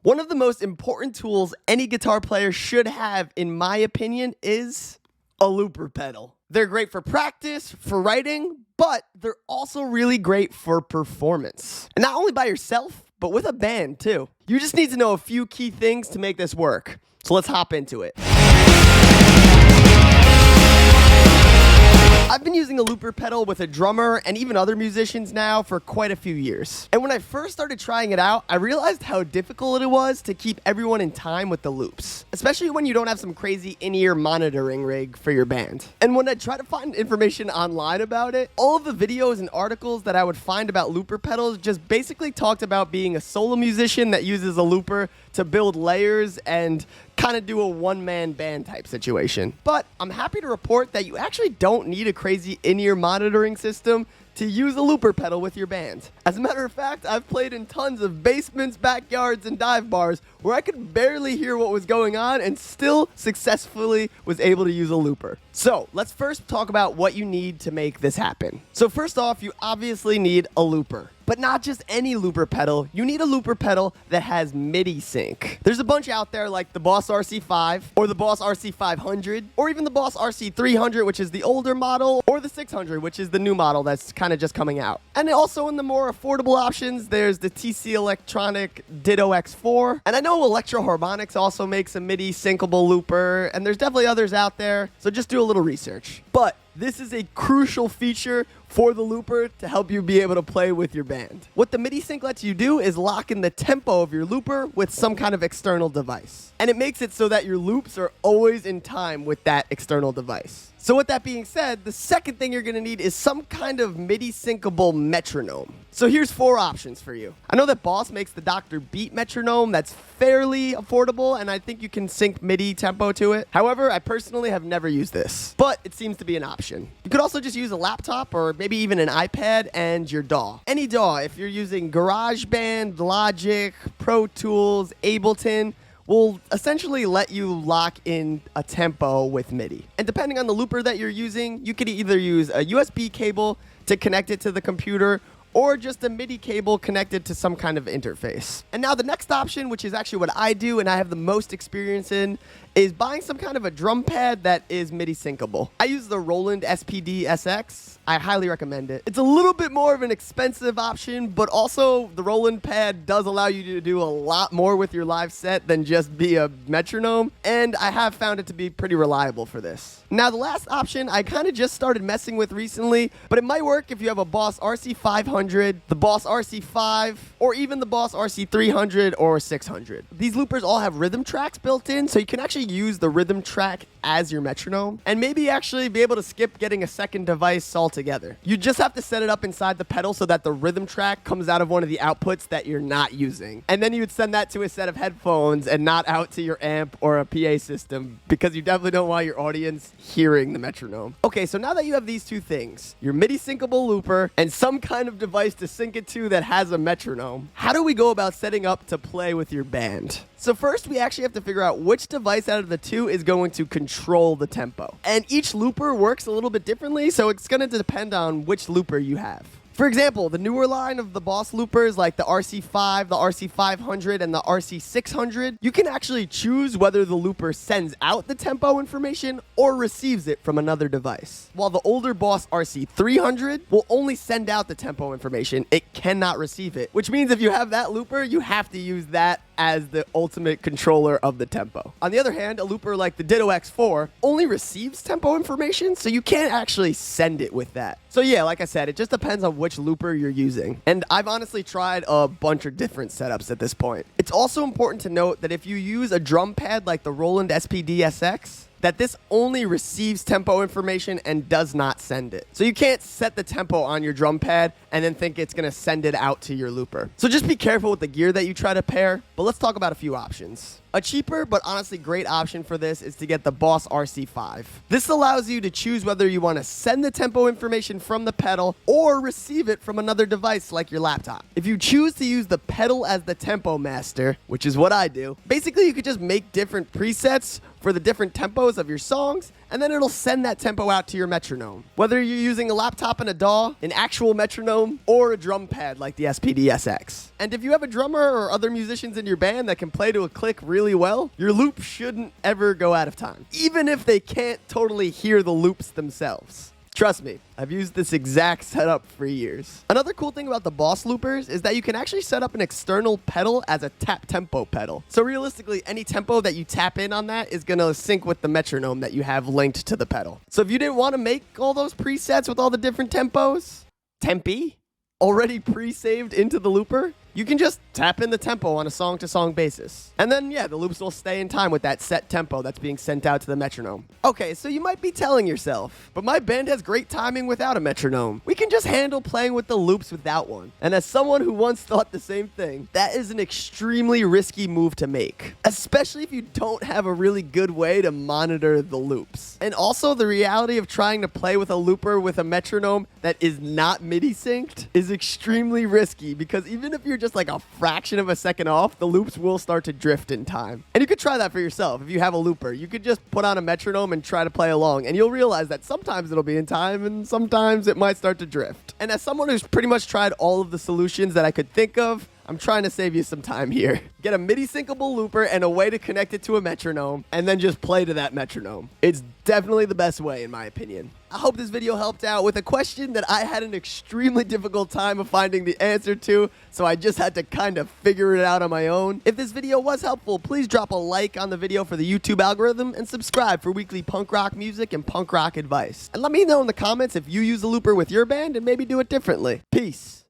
One of the most important tools any guitar player should have, in my opinion, is a looper pedal. They're great for practice, for writing, but they're also really great for performance. And not only by yourself, but with a band too. You just need to know a few key things to make this work. So let's hop into it. I've been using a looper pedal with a drummer and even other musicians now for quite a few years. And when I first started trying it out, I realized how difficult it was to keep everyone in time with the loops, especially when you don't have some crazy in-ear monitoring rig for your band. And when I tried to find information online about it, all of the videos and articles that I would find about looper pedals just basically talked about being a solo musician that uses a looper to build layers and kind of do a one-man band type situation. But I'm happy to report that you actually don't need a crazy in-ear monitoring system to use a looper pedal with your band. As a matter of fact, I've played in tons of basements, backyards, and dive bars where I could barely hear what was going on and still successfully was able to use a looper. So let's first talk about what you need to make this happen. So first off, you obviously need a looper. But not just any looper pedal, you need a looper pedal that has MIDI sync. There's a bunch out there like the Boss RC5, or the Boss RC500, or even the Boss RC300, which is the older model, or the 600, which is the new model that's kind of just coming out. And also in the more affordable options, there's the TC Electronic Ditto X4. And I know Electro Harmonix also makes a MIDI syncable looper, and there's definitely others out there, so just do a little research. But this is a crucial feature for the looper to help you be able to play with your band. What the MIDI sync lets you do is lock in the tempo of your looper with some kind of external device. And it makes it so that your loops are always in time with that external device. So with that being said, the second thing you're going to need is some kind of MIDI syncable metronome. So here's 4 options for you. I know that Boss makes the Dr. Beat metronome that's fairly affordable, and I think you can sync MIDI tempo to it. However, I personally have never used this, but it seems to be an option. You could also just use a laptop or maybe even an iPad and your DAW. Any DAW, if you're using GarageBand, Logic, Pro Tools, Ableton, will essentially let you lock in a tempo with MIDI. And depending on the looper that you're using, you could either use a USB cable to connect it to the computer or just a MIDI cable connected to some kind of interface. And now the next option, which is actually what I do and I have the most experience in, is buying some kind of a drum pad that is MIDI syncable. I use the Roland SPD SX. I highly recommend it. It's a little bit more of an expensive option, but also the Roland pad does allow you to do a lot more with your live set than just be a metronome, and I have found it to be pretty reliable for this. Now the last option I kind of just started messing with recently, but it might work if you have a Boss RC500, the Boss RC5, or even the Boss RC300 or 600. These loopers all have rhythm tracks built in, so you can actually use the rhythm track as your metronome and maybe actually be able to skip getting a second device altogether. You just have to set it up inside the pedal so that the rhythm track comes out of one of the outputs that you're not using. And then you would send that to a set of headphones and not out to your amp or a PA system, because you definitely don't want your audience hearing the metronome. Okay, so now that you have these 2 things, your MIDI syncable looper and some kind of device to sync it to that has a metronome, how do we go about setting up to play with your band? So first, we actually have to figure out which device out of the 2 is going to control the tempo. And each looper works a little bit differently, so it's going to depend on which looper you have. For example, the newer line of the Boss loopers like the RC5, the RC500, and the RC600, you can actually choose whether the looper sends out the tempo information or receives it from another device. While the older Boss RC300 will only send out the tempo information, it cannot receive it, which means if you have that looper, you have to use that as the ultimate controller of the tempo. On the other hand, a looper like the Ditto X4 only receives tempo information, so you can't actually send it with that. So yeah, like I said, it just depends on which looper you're using. And I've honestly tried a bunch of different setups at this point. It's also important to note that if you use a drum pad like the Roland SPD SX, that this only receives tempo information and does not send it. So you can't set the tempo on your drum pad and then think it's gonna send it out to your looper. So just be careful with the gear that you try to pair, but let's talk about a few options. A cheaper but honestly great option for this is to get the Boss RC5. This allows you to choose whether you want to send the tempo information from the pedal or receive it from another device like your laptop. If you choose to use the pedal as the tempo master, which is what I do, basically you could just make different presets for the different tempos of your songs and then it'll send that tempo out to your metronome. Whether you're using a laptop and a DAW, an actual metronome, or a drum pad like the SPD-SX. And if you have a drummer or other musicians in your band that can play to a click really well, your loop shouldn't ever go out of time, even if they can't totally hear the loops themselves. Trust me, I've used this exact setup for years. Another cool thing about the Boss loopers is that you can actually set up an external pedal as a tap tempo pedal. So realistically, any tempo that you tap in on that is gonna sync with the metronome that you have linked to the pedal. So if you didn't want to make all those presets with all the different tempos, tempi, already pre-saved into the looper, you can just tap in the tempo on a song-to-song basis. And then, yeah, the loops will stay in time with that set tempo that's being sent out to the metronome. Okay, so you might be telling yourself, but my band has great timing without a metronome. We can just handle playing with the loops without one. And as someone who once thought the same thing, that is an extremely risky move to make, especially if you don't have a really good way to monitor the loops. And also, the reality of trying to play with a looper with a metronome that is not MIDI synced is extremely risky, because even if you're just like a fraction of a second off, the loops will start to drift in time. And you could try that for yourself. If you have a looper, you could just put on a metronome and try to play along, and you'll realize that sometimes it'll be in time and sometimes it might start to drift. And as someone who's pretty much tried all of the solutions that I could think of, I'm trying to save you some time here. Get a MIDI syncable looper and a way to connect it to a metronome, and then just play to that metronome. It's definitely the best way, in my opinion. I hope this video helped out with a question that I had an extremely difficult time of finding the answer to, so I just had to kind of figure it out on my own. If this video was helpful, please drop a like on the video for the YouTube algorithm and subscribe for weekly punk rock music and punk rock advice. And let me know in the comments if you use a looper with your band and maybe do it differently. Peace.